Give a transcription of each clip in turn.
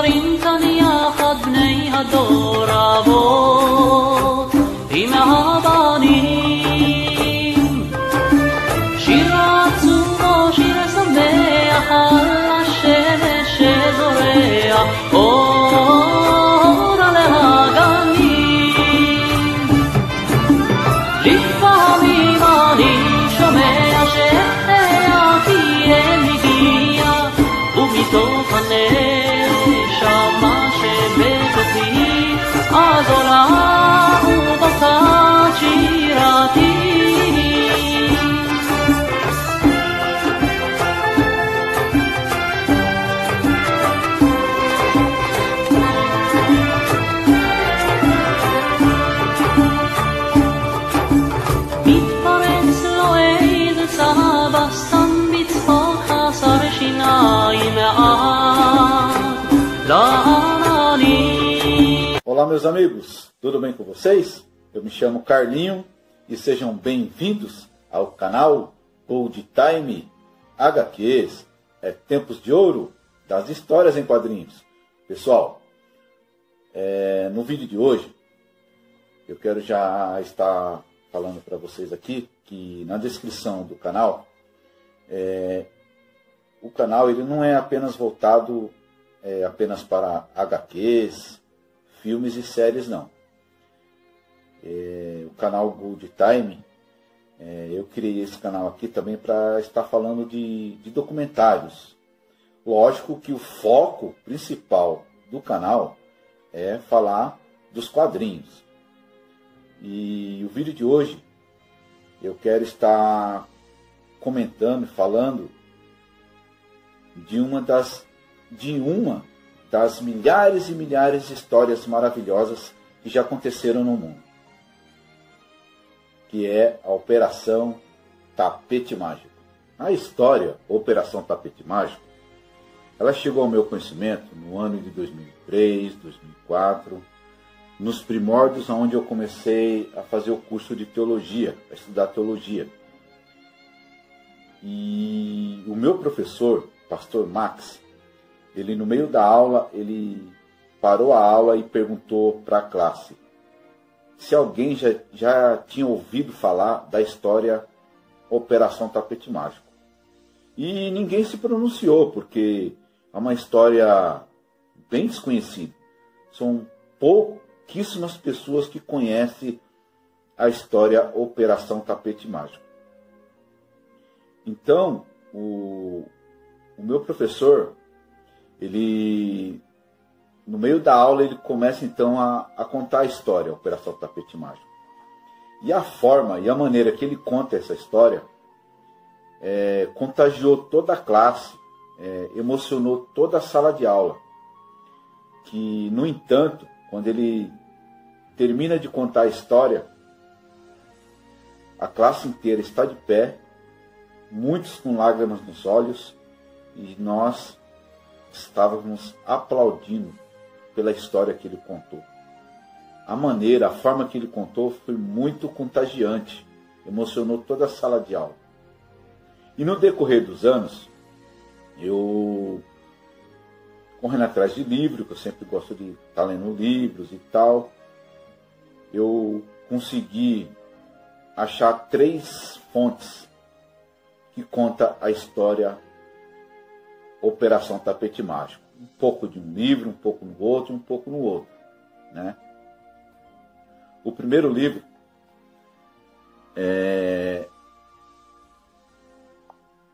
זרים כאן יחד בני הדור אבות עם הבנים. שיר עצוב או שיר שמח על השמש שזורח אור על הגנים. לפעמים אני שומע שהאחיין הגיע ומתוך הנשמה שבתוכי אז עולה ובצד שירתי. מתפרץ לו איזה סבא סתם בצחוק חסר שיניים מעט לעננים. Olá meus amigos, tudo bem com vocês? Eu me chamo Carlinho e sejam bem-vindos ao canal Old Time HQs, tempos de ouro das histórias em quadrinhos. Pessoal, no vídeo de hoje eu quero já estar falando para vocês aqui que na descrição do canal, o canal ele não é apenas voltado apenas para HQs, filmes e séries, não. O canal Old Time, eu criei esse canal aqui também para estar falando de documentários. Lógico que o foco principal do canal é falar dos quadrinhos. E o vídeo de hoje eu quero estar comentando, falando de uma das milhares e milhares de histórias maravilhosas que já aconteceram no mundo, que é a Operação Tapete Mágico. A história Operação Tapete Mágico, ela chegou ao meu conhecimento no ano de 2003, 2004, nos primórdios onde eu comecei a fazer o curso de teologia, a estudar teologia. E o meu professor, pastor Max, ele no meio da aula, ele parou a aula e perguntou para a classe se alguém já tinha ouvido falar da história Operação Tapete Mágico. E ninguém se pronunciou, porque é uma história bem desconhecida. São pouquíssimas pessoas que conhecem a história Operação Tapete Mágico. Então, o meu professor, ele, no meio da aula, ele começa então a contar a história, a Operação Tapete Mágico. E a forma e a maneira que ele conta essa história contagiou toda a classe, emocionou toda a sala de aula. Que, no entanto, quando ele termina de contar a história, a classe inteira está de pé, muitos com lágrimas nos olhos, e nós estávamos aplaudindo pela história que ele contou. A forma que ele contou foi muito contagiante, emocionou toda a sala de aula. E no decorrer dos anos, eu, correndo atrás de livro, que eu sempre gosto de estar lendo livros e tal, eu consegui achar 3 fontes que contam a história Operação Tapete Mágico. Um pouco de um livro, um pouco no outro, um pouco no outro, né? O primeiro livro é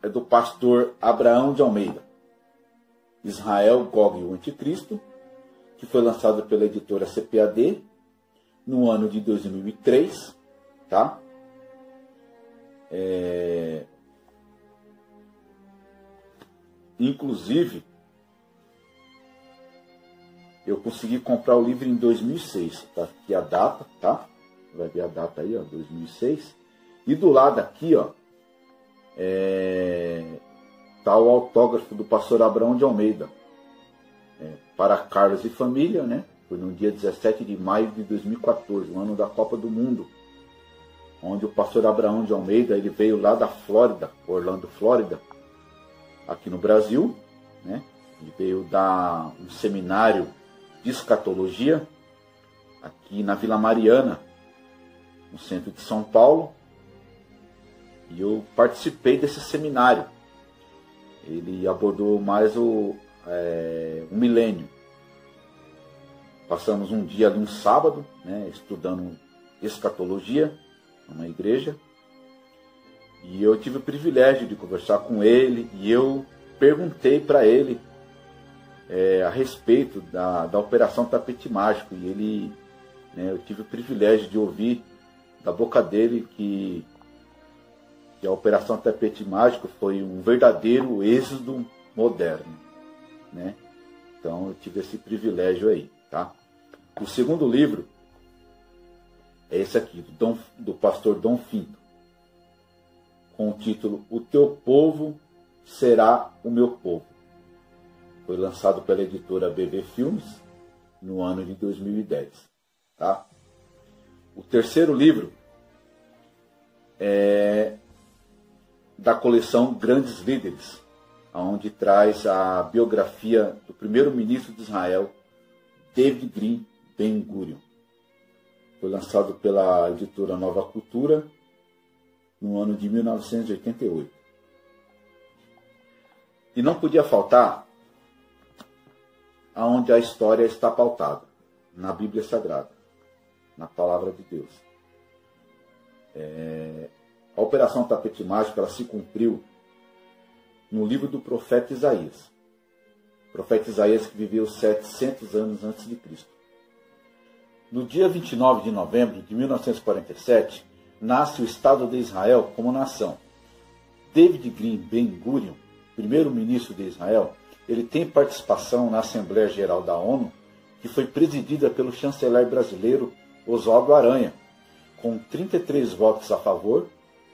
do pastor Abraão de Almeida, Israel, Gog e o Anticristo, que foi lançado pela editora CPAD no ano de 2003, tá? Inclusive, eu consegui comprar o livro em 2006, tá? Aqui a data, tá? Vai ver a data aí, ó, 2006. E do lado aqui, ó, tá o autógrafo do pastor Abraão de Almeida, para Carlos e família, né? Foi no dia 17 de maio de 2014, o ano da Copa do Mundo, onde o pastor Abraão de Almeida, ele veio lá da Flórida, Orlando, Flórida, aqui no Brasil, né? Ele veio dar um seminário de escatologia aqui na Vila Mariana, no centro de São Paulo, e eu participei desse seminário. Ele abordou mais o milênio. Passamos um dia ali, um sábado, né, estudando escatologia numa igreja, e eu tive o privilégio de conversar com ele, e eu perguntei para ele a respeito da Operação Tapete Mágico, e ele, né, eu tive o privilégio de ouvir da boca dele que a Operação Tapete Mágico foi um verdadeiro êxodo moderno, né? Então eu tive esse privilégio aí, tá? O segundo livro é esse aqui, do pastor Dom Finto, com o título O Teu Povo Será o Meu Povo. Foi lançado pela editora BV Filmes no ano de 2010, tá? O terceiro livro é da coleção Grandes Líderes, onde traz a biografia do primeiro-ministro de Israel, David Green Ben-Gurion. Foi lançado pela editora Nova Cultura no ano de 1988. E não podia faltar aonde a história está pautada, na Bíblia Sagrada, na Palavra de Deus. A Operação Tapete Mágico ela se cumpriu no livro do profeta Isaías. O profeta Isaías que viveu 700 anos antes de Cristo. No dia 29 de novembro de 1947, nasce o Estado de Israel como nação. David Green Ben-Gurion, primeiro-ministro de Israel, ele tem participação na Assembleia Geral da ONU, que foi presidida pelo chanceler brasileiro Oswaldo Aranha, com 33 votos a favor,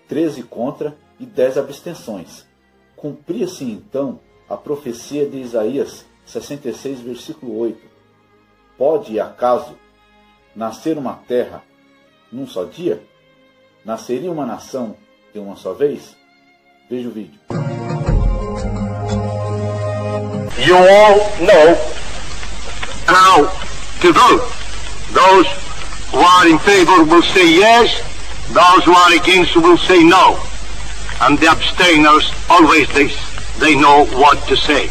13 contra e 10 abstenções. Cumpria-se então a profecia de Isaías 66, versículo 8. Pode, acaso, nascer uma terra num só dia? Nasceria uma nação de uma só vez? Veja o vídeo. You all know how to vote. Those who are in favor will say yes, those who are against will say no. And the abstainers always they know what to say.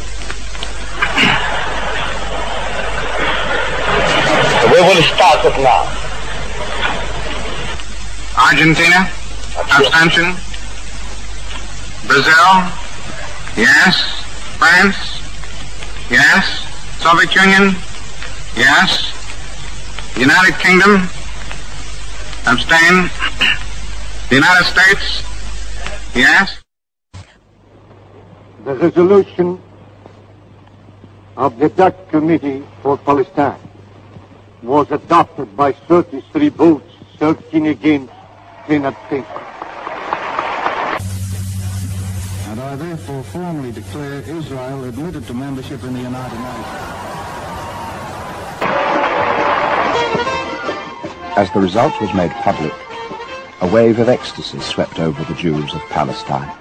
We will start it now. Argentina, abstention. Brazil, yes. France, yes. Soviet Union, yes. United Kingdom, abstain. The United States, yes. The resolution of the Dutch Committee for Palestine was adopted by 33 votes, 13 against, 10 abstentions. And I therefore formally declare Israel admitted to membership in the United Nations. As the result was made public, a wave of ecstasy swept over the Jews of Palestine.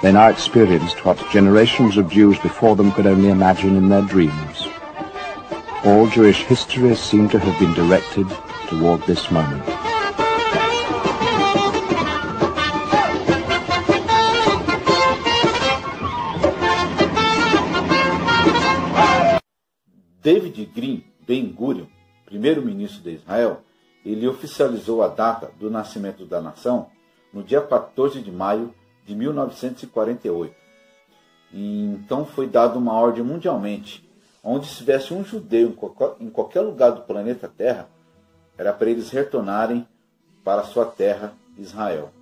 They now experienced what generations of Jews before them could only imagine in their dreams. All Jewish history seemed to have been directed toward this moment. David Green Ben-Gurion, primeiro-ministro de Israel, ele oficializou a data do nascimento da nação no dia 14 de maio de 1948. E então foi dada uma ordem mundialmente, onde se tivesse um judeu em qualquer lugar do planeta Terra, era para eles retornarem para a sua terra, Israel.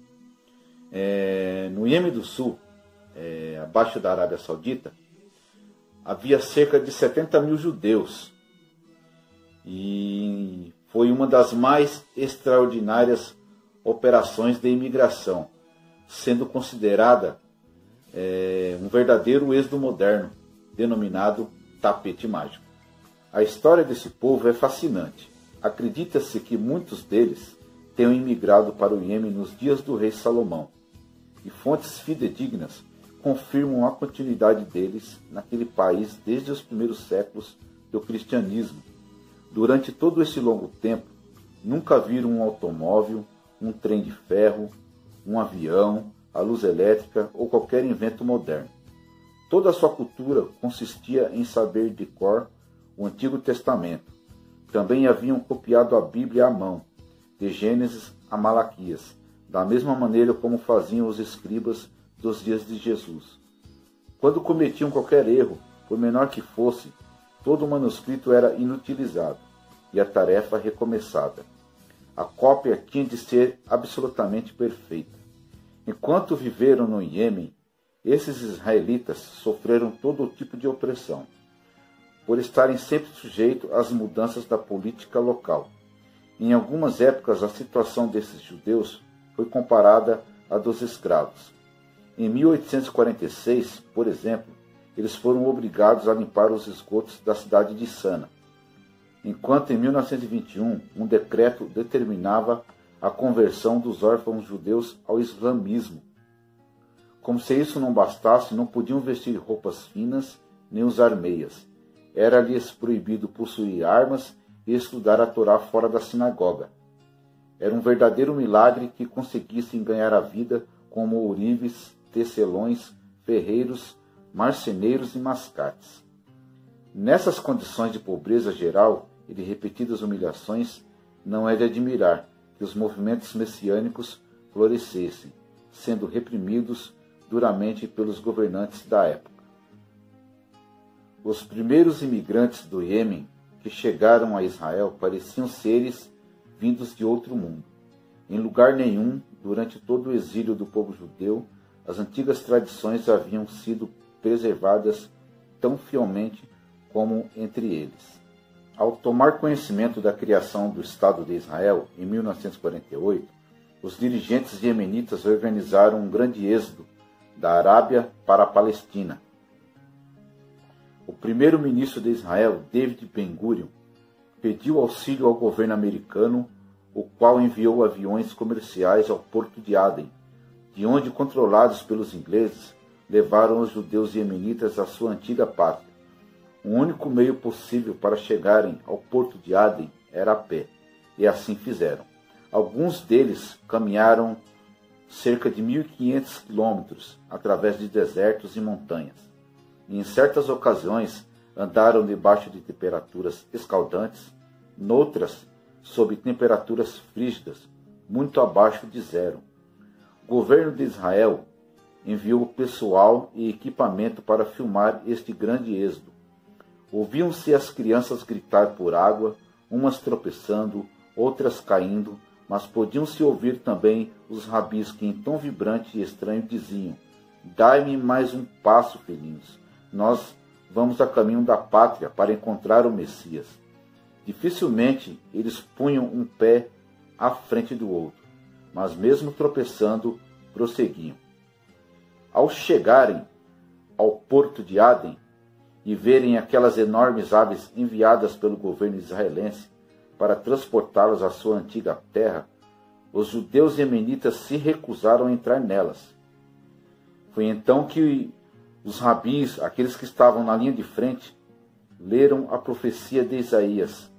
No Iêmen do Sul, abaixo da Arábia Saudita, havia cerca de 70 mil judeus. E foi uma das mais extraordinárias operações de imigração, sendo considerada um verdadeiro êxodo moderno, denominado tapete mágico. A história desse povo é fascinante. Acredita-se que muitos deles tenham imigrado para o Iêmen nos dias do rei Salomão. E fontes fidedignas confirmam a continuidade deles naquele país desde os primeiros séculos do cristianismo. Durante todo esse longo tempo, nunca viram um automóvel, um trem de ferro, um avião, a luz elétrica ou qualquer invento moderno. Toda a sua cultura consistia em saber de cor o Antigo Testamento. Também haviam copiado a Bíblia à mão, de Gênesis a Malaquias, da mesma maneira como faziam os escribas dos dias de Jesus. Quando cometiam qualquer erro, por menor que fosse, todo o manuscrito era inutilizado e a tarefa recomeçada. A cópia tinha de ser absolutamente perfeita. Enquanto viveram no Iêmen, esses israelitas sofreram todo tipo de opressão, por estarem sempre sujeitos às mudanças da política local. Em algumas épocas, a situação desses judeus foi comparada à dos escravos. Em 1846, por exemplo, eles foram obrigados a limpar os esgotos da cidade de Sana, enquanto em 1921 um decreto determinava a conversão dos órfãos judeus ao islamismo. Como se isso não bastasse, não podiam vestir roupas finas nem usar meias. Era-lhes proibido possuir armas e estudar a Torá fora da sinagoga. Era um verdadeiro milagre que conseguissem ganhar a vida como ourives, tecelões, ferreiros, marceneiros e mascates. Nessas condições de pobreza geral e de repetidas humilhações, não é de admirar que os movimentos messiânicos florescessem, sendo reprimidos duramente pelos governantes da época. Os primeiros imigrantes do Iêmen que chegaram a Israel pareciam seres vindos de outro mundo. Em lugar nenhum, durante todo o exílio do povo judeu, as antigas tradições haviam sido preservadas tão fielmente como entre eles. Ao tomar conhecimento da criação do Estado de Israel, em 1948, os dirigentes iemenitas organizaram um grande êxodo da Arábia para a Palestina. O primeiro-ministro de Israel, David Ben-Gurion, pediu auxílio ao governo americano, o qual enviou aviões comerciais ao porto de Aden, de onde, controlados pelos ingleses, levaram os judeus iemenitas à sua antiga pátria. O único meio possível para chegarem ao porto de Aden era a pé, e assim fizeram. Alguns deles caminharam cerca de 1.500 quilômetros através de desertos e montanhas. E em certas ocasiões andaram debaixo de temperaturas escaldantes, noutras sob temperaturas frígidas, muito abaixo de zero. O governo de Israel enviou pessoal e equipamento para filmar este grande êxodo. Ouviam-se as crianças gritar por água, umas tropeçando, outras caindo, mas podiam-se ouvir também os rabis que em tom vibrante e estranho diziam: "Dai-me mais um passo, filhinhos. Nós vamos a caminho da pátria para encontrar o Messias." Dificilmente eles punham um pé à frente do outro, mas mesmo tropeçando, prosseguiam. Ao chegarem ao porto de Aden e verem aquelas enormes aves enviadas pelo governo israelense para transportá-las à sua antiga terra, os judeus iemenitas se recusaram a entrar nelas. Foi então que os rabis, aqueles que estavam na linha de frente, leram a profecia de Isaías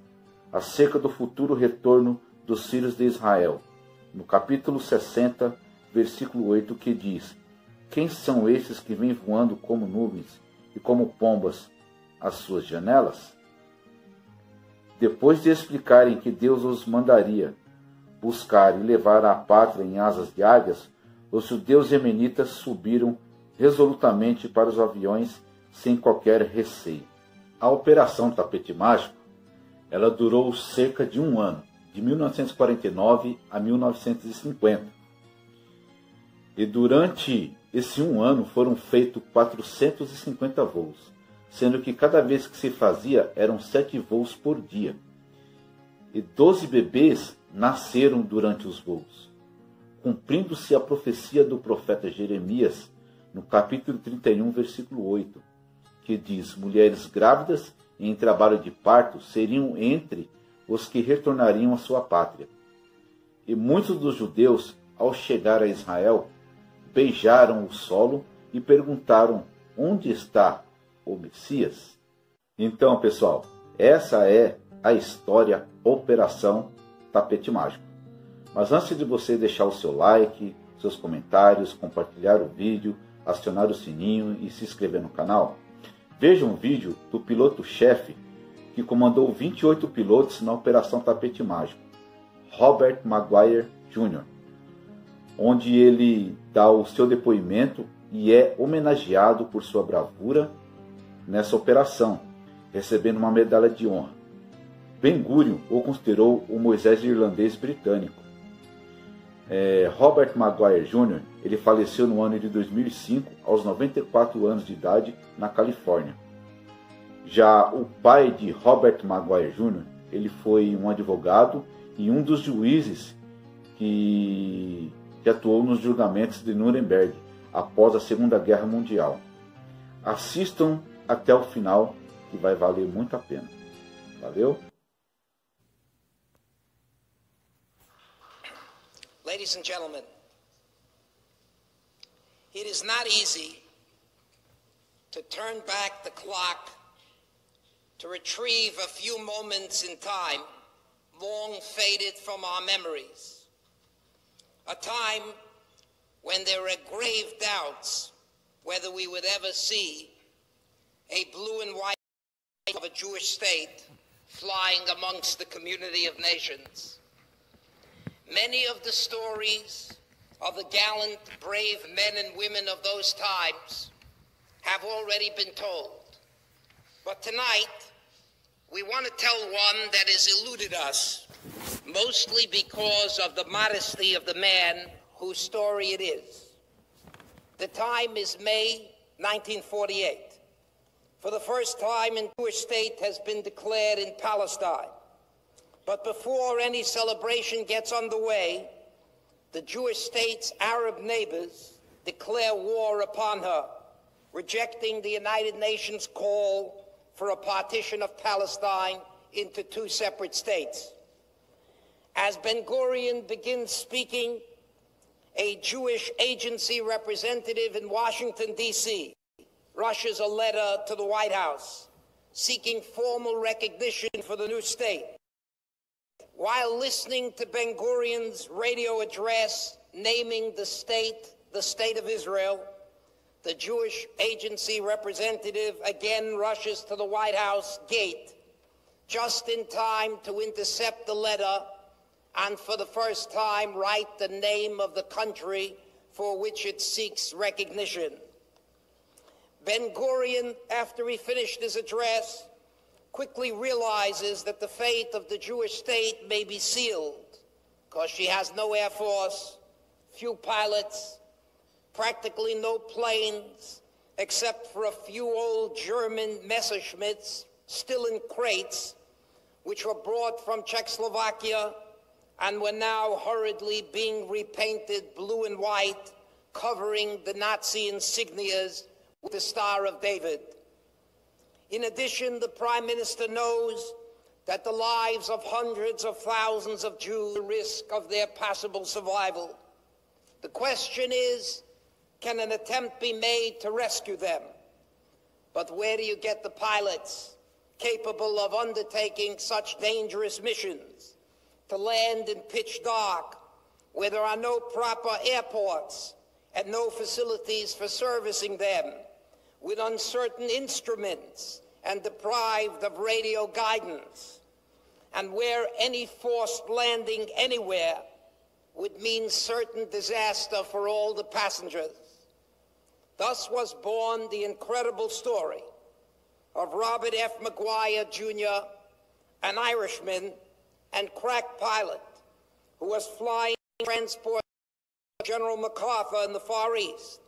acerca do futuro retorno dos filhos de Israel, no capítulo 60, versículo 8, que diz: "Quem são esses que vêm voando como nuvens e como pombas às suas janelas?" Depois de explicarem que Deus os mandaria buscar e levar à pátria em asas de águias, os judeus iemenitas subiram resolutamente para os aviões sem qualquer receio. A Operação Tapete Mágico, ela durou cerca de um ano, de 1949 a 1950. E durante esse um ano foram feitos 450 voos, sendo que cada vez que se fazia eram 7 voos por dia. E 12 bebês nasceram durante os voos, cumprindo-se a profecia do profeta Jeremias, no capítulo 31, versículo 8, que diz: "Mulheres grávidas e em trabalho de parto seriam entre os que retornariam à sua pátria." E muitos dos judeus, ao chegar a Israel, beijaram o solo e perguntaram: onde está o Messias? Então, pessoal, essa é a história Operação Tapete Mágico. Mas antes de você deixar o seu like, seus comentários, compartilhar o vídeo, acionar o sininho e se inscrever no canal, veja um vídeo do piloto-chefe que comandou 28 pilotos na Operação Tapete Mágico, Robert Maguire Jr., onde ele dá o seu depoimento e é homenageado por sua bravura nessa operação, recebendo uma medalha de honra. Ben-Gurion o considerou o Moisés irlandês britânico. Robert Maguire Jr. ele faleceu no ano de 2005, aos 94 anos de idade, na Califórnia. Já o pai de Robert Maguire Jr. ele foi um advogado e um dos juízes que atuou nos julgamentos de Nuremberg após a Segunda Guerra Mundial. Assistam até o final, que vai valer muito a pena. Valeu? Ladies and gentlemen, it is not easy to turn back the clock, to retrieve a few moments in time long faded from our memories, a time when there are grave doubts whether we would ever see a blue and white of a Jewish state flying amongst the community of nations. Many of the stories of the gallant, brave men and women of those times have already been told. But tonight, we want to tell one that has eluded us, mostly because of the modesty of the man whose story it is. The time is May 1948. For the first time, a Jewish state has been declared in Palestine. But before any celebration gets underway, the Jewish state's Arab neighbors declare war upon her, rejecting the United Nations call for a partition of Palestine into two separate states. As Ben-Gurion begins speaking, a Jewish agency representative in Washington, D.C., rushes a letter to the White House seeking formal recognition for the new state. While listening to Ben-Gurion's radio address naming the state of Israel, the Jewish agency representative again rushes to the White House gate just in time to intercept the letter and for the first time write the name of the country for which it seeks recognition. Ben-Gurion, after he finished his address, quickly realizes that the fate of the Jewish state may be sealed because she has no air force, few pilots, practically no planes, except for a few old German Messerschmitts still in crates, which were brought from Czechoslovakia and were now hurriedly being repainted blue and white, covering the Nazi insignias with the Star of David. In addition, the Prime Minister knows that the lives of hundreds of thousands of Jews are at risk of their possible survival. The question is, can an attempt be made to rescue them? But where do you get the pilots capable of undertaking such dangerous missions, to land in pitch dark, where there are no proper airports and no facilities for servicing them, with uncertain instruments and deprived of radio guidance, and where any forced landing anywhere would mean certain disaster for all the passengers? Thus was born the incredible story of Robert F. Maguire, Jr., an Irishman and crack pilot who was flying transport General MacArthur in the Far East,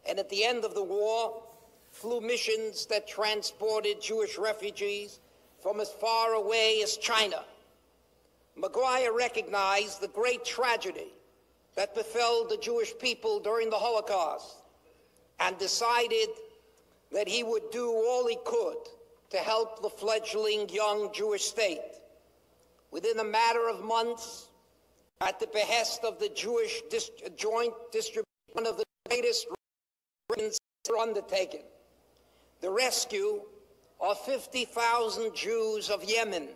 and at the end of the war, flew missions that transported Jewish refugees from as far away as China. Maguire recognized the great tragedy that befell the Jewish people during the Holocaust and decided that he would do all he could to help the fledgling young Jewish state. Within a matter of months, at the behest of the Jewish Joint Distribution, one of the greatest undertaken. The rescue of 50,000 Jews of Yemen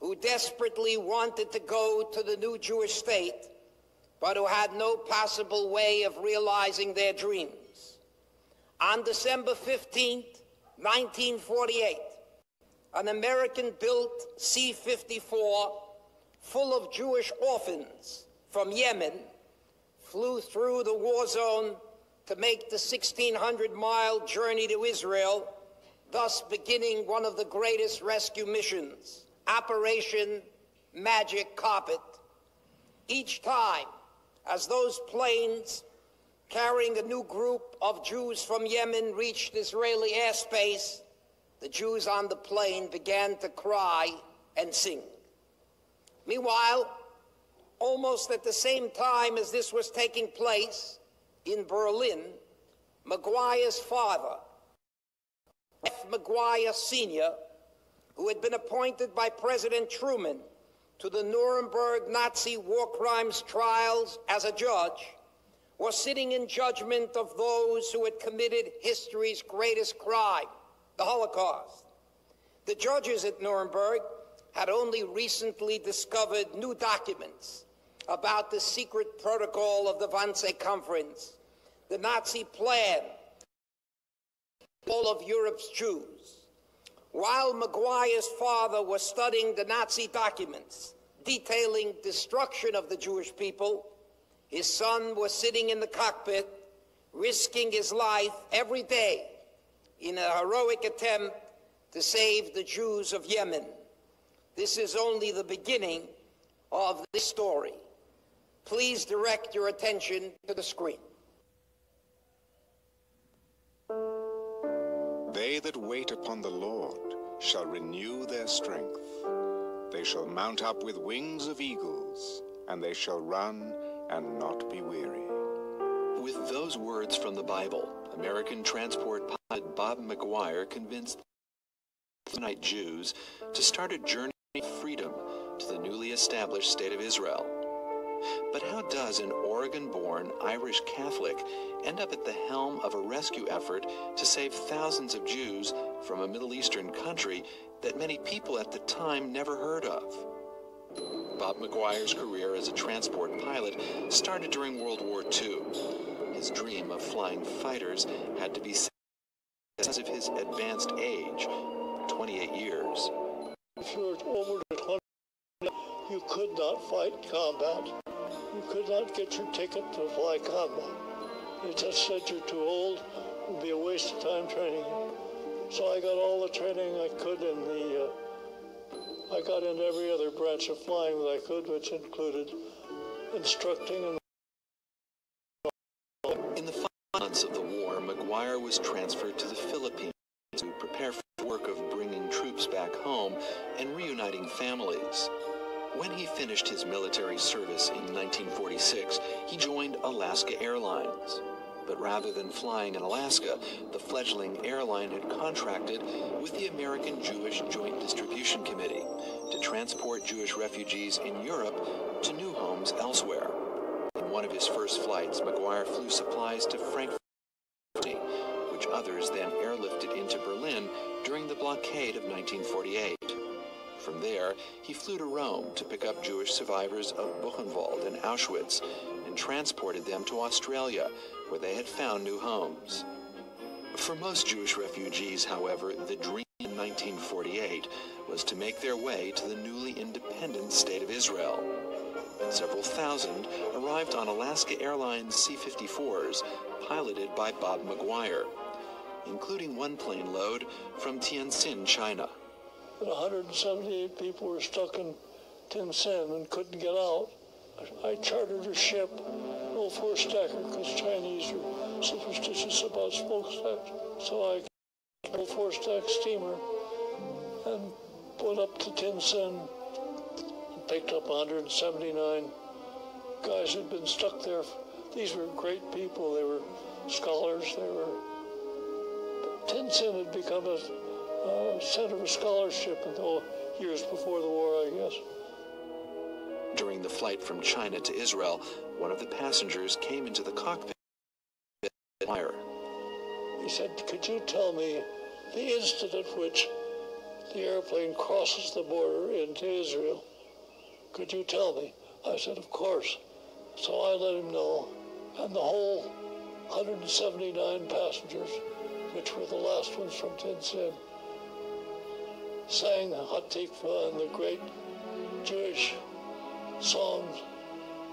who desperately wanted to go to the new Jewish state, but who had no possible way of realizing their dreams. On December 15, 1948, an American-built C-54 full of Jewish orphans from Yemen flew through the war zone to make the 1,600-mile journey to Israel, thus beginning one of the greatest rescue missions, Operation Magic Carpet. Each time, as those planes carrying a new group of Jews from Yemen reached Israeli airspace, the Jews on the plane began to cry and sing. Meanwhile, almost at the same time as this was taking place in Berlin, Maguire's father, F. Maguire Sr., who had been appointed by President Truman to the Nuremberg Nazi war crimes trials as a judge, was sitting in judgment of those who had committed history's greatest crime, the Holocaust. The judges at Nuremberg had only recently discovered new documents about the secret protocol of the Wannsee Conference, the Nazi plan for all of Europe's Jews. While Maguire's father was studying the Nazi documents detailing destruction of the Jewish people, his son was sitting in the cockpit, risking his life every day in a heroic attempt to save the Jews of Yemen. This is only the beginning of this story. Please direct your attention to the screen. They that wait upon the Lord shall renew their strength. They shall mount up with wings of eagles, and they shall run and not be weary. With those words from the Bible, American transport pilot Bob Maguire convinced the Jews to start a journey of freedom to the newly established state of Israel. But how does an Oregon-born Irish Catholic end up at the helm of a rescue effort to save thousands of Jews from a Middle Eastern country that many people at the time never heard of? Bob Maguire's career as a transport pilot started during World War II. His dream of flying fighters had to be saved because of his advanced age, 28 years. If you were over to 20, you could not fight combat. You could not get your ticket to fly combat. They just said you're too old. It would be a waste of time training you. So I got all the training I could in the, I got into every other branch of flying that I could, which included instructing. In the 5 months of the war, Maguire was transferred to the Philippines to prepare for the work of bringing troops back home and reuniting families. When he finished his military service in 1946, he joined Alaska Airlines. But rather than flying in Alaska, the fledgling airline had contracted with the American Jewish Joint Distribution Committee to transport Jewish refugees in Europe to new homes elsewhere. In one of his first flights, Maguire flew supplies to Frankfurt, which others then airlifted into Berlin during the blockade of 1948. From there, he flew to Rome to pick up Jewish survivors of Buchenwald and Auschwitz and transported them to Australia, where they had found new homes. For most Jewish refugees, however, the dream in 1948 was to make their way to the newly independent state of Israel. Several thousand arrived on Alaska Airlines C-54s, piloted by Bob Maguire, including one plane load from Tientsin, China. 178 people were stuck in Tientsin and couldn't get out. I chartered a ship, an old four-stacker, because Chinese are superstitious about smokestacks. So I got an old four-stack steamer and went up to Tientsin and picked up 179 guys who'd been stuck there. These were great people. They were scholars. Tientsin had become a center of scholarship in the years before the war, I guess. During the flight from China to Israel, one of the passengers came into the cockpit. He said, could you tell me the instant at which the airplane crosses the border into Israel? Could you tell me? I said, of course. So I let him know, and the whole 179 passengers, which were the last ones from Tin Sin, sang Hatikva and the great Jewish songs,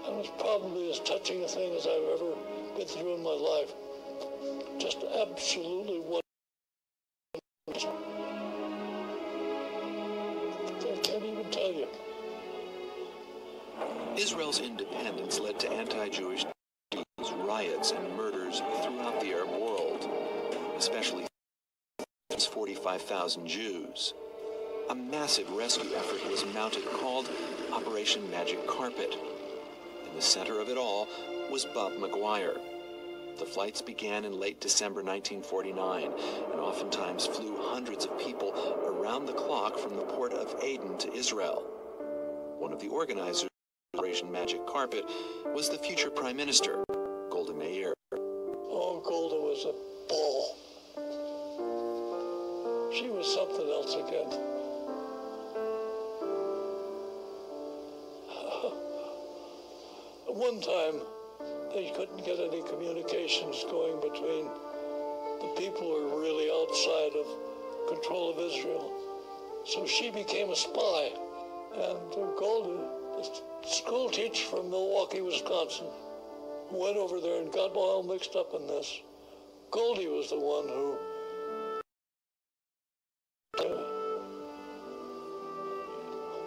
and it was probably as touching a thing as I've ever been through in my life. Just absolutely wonderful. I can't even tell you. Israel's independence led to anti-Jewish riots and murders throughout the Arab world, especially 45,000 Jews. A massive rescue effort was mounted called Operation Magic Carpet. In the center of it all was Bob Maguire. The flights began in late December 1949 and oftentimes flew hundreds of people around the clock from the port of Aden to Israel. One of the organizers of Operation Magic Carpet was the future Prime Minister, Golda Meir. Oh, Golda was a ball. She was something else again. One time, they couldn't get any communications going between the people who were really outside of control of Israel. So she became a spy. And Golda, a school teacher from Milwaukee, Wisconsin, went over there and got all mixed up in this. Goldie was the one who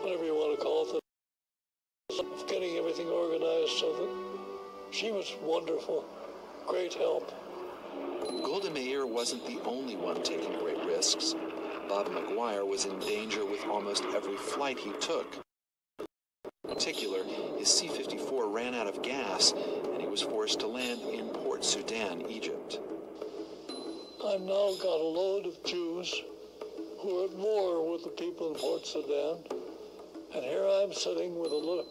whatever you want to call it, of getting everything organized so that she was wonderful, great help. Golda Meir wasn't the only one taking great risks. Bob Maguire was in danger with almost every flight he took. In particular, his C-54 ran out of gas, and he was forced to land in Port Sudan, Egypt. I've now got a load of Jews who are at war with the people in Port Sudan, and here I'm sitting with a look,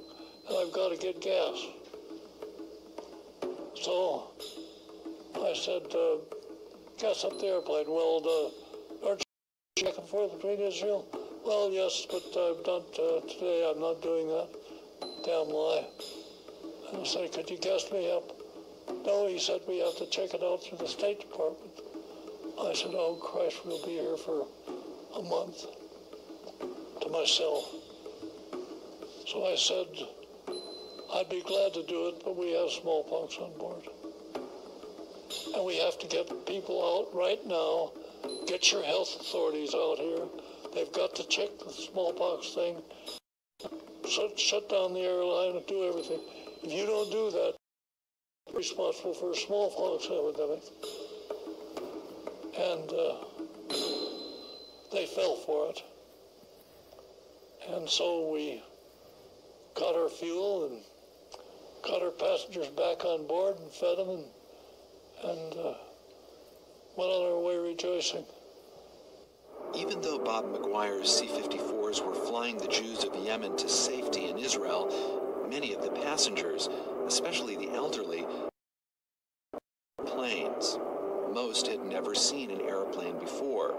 and I've got to get gas. So I said, gas up the airplane. Well, aren't you back and forth between Israel? Well, yes, but I'm not, today I'm not doing that. Damn lie. And I said, could you gas me up? No, he said, we have to check it out through the State Department. I said, oh, Christ, we'll be here for a month to myself. So I said, I'd be glad to do it, but we have smallpox on board. And we have to get people out right now. Get your health authorities out here. They've got to check the smallpox thing. Shut down the airline and do everything. If you don't do that, you're responsible for a smallpox epidemic. And they fell for it. And so we got our fuel and got our passengers back on board and fed them and went on our way rejoicing. Even though Bob Maguire's C-54s were flying the Jews of Yemen to safety in Israel, many of the passengers, especially the elderly, planes. Most had never seen an airplane before.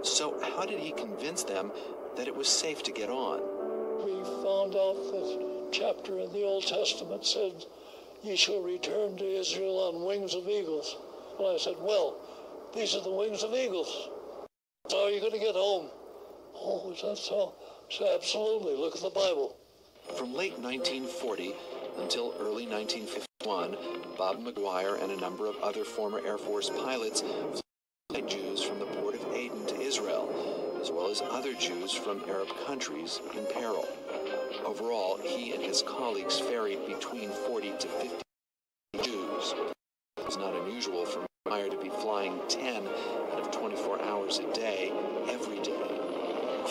So how did he convince them that it was safe to get on? We found out that chapter in the Old Testament said, ye shall return to Israel on wings of eagles. And I said, well, these are the wings of eagles. How are you going to get home? Oh, is that so? I said, absolutely. Look at the Bible. From late 1940 until early 1951, Bob Maguire and a number of other former Air Force pilots flew Jews from the port of Aden to Israel, as well as other Jews from Arab countries in peril. Overall, he and his colleagues ferried between 40 to 50 Jews. It was not unusual for Maguire to be flying 10 out of 24 hours a day, every day.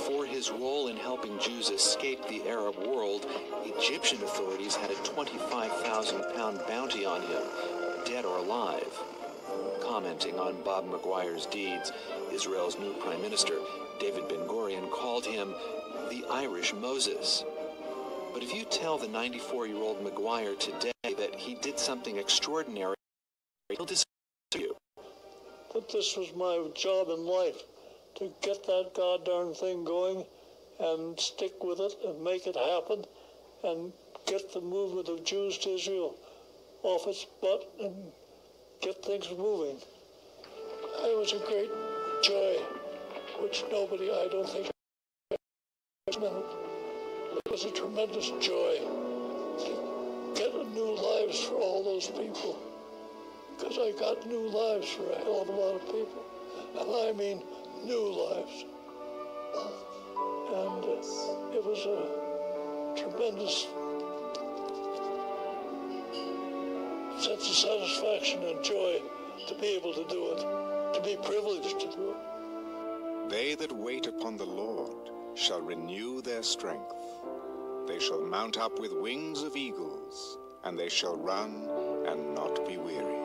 For his role in helping Jews escape the Arab world, Egyptian authorities had a 25,000-pound bounty on him, dead or alive. Commenting on Bob Maguire's deeds, Israel's new Prime Minister, David Ben-Gurion, called him the Irish Moses. But if you tell the 94-year-old Maguire today that he did something extraordinary, he'll disagree with you. that this was my job in life, to get that goddamn thing going and stick with it and make it happen and get the movement of Jews to Israel off its butt and get things moving. It was a great joy, which nobody, I don't think, it was a tremendous joy to get new lives for all those people, because I got new lives for a hell of a lot of people, and I mean new lives. And it was a tremendous sense of satisfaction and joy to be able to do it, to be privileged to do it. They that wait upon the Lord shall renew their strength. They shall mount up with wings of eagles, and they shall run and not be weary.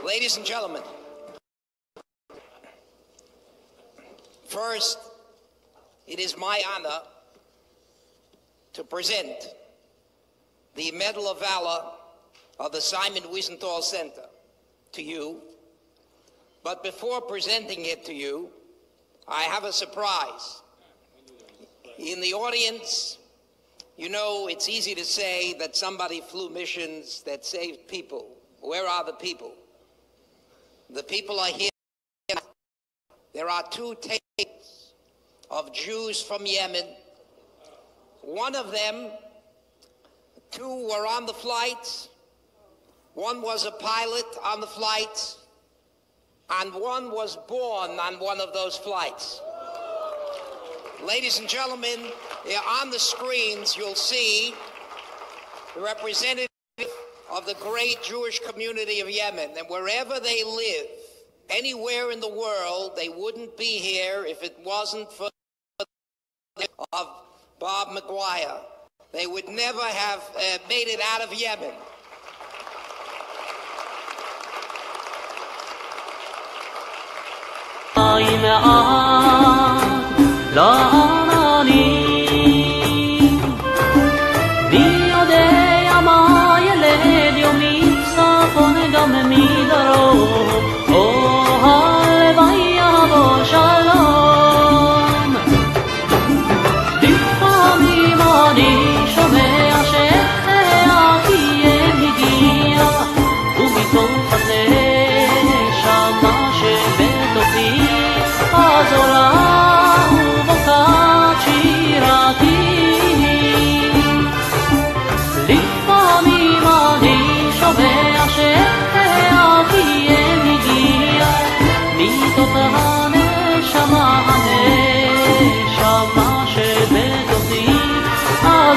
Ladies and gentlemen, first, it is my honor to present the Medal of Valor of the Simon Wiesenthal Center to you. But before presenting it to you, I have a surprise. In the audience, you know, it's easy to say that somebody flew missions that saved people. Where are the people? The people are here. There are two tapes of Jews from Yemen. One of them, two were on the flights. One was a pilot on the flights, and one was born on one of those flights. Ladies and gentlemen, on the screens you'll see the representative of the great Jewish community of Yemen, and wherever they live, anywhere in the world, they wouldn't be here if it wasn't for of Bob McGuire. They would never have made it out of Yemen.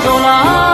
Zola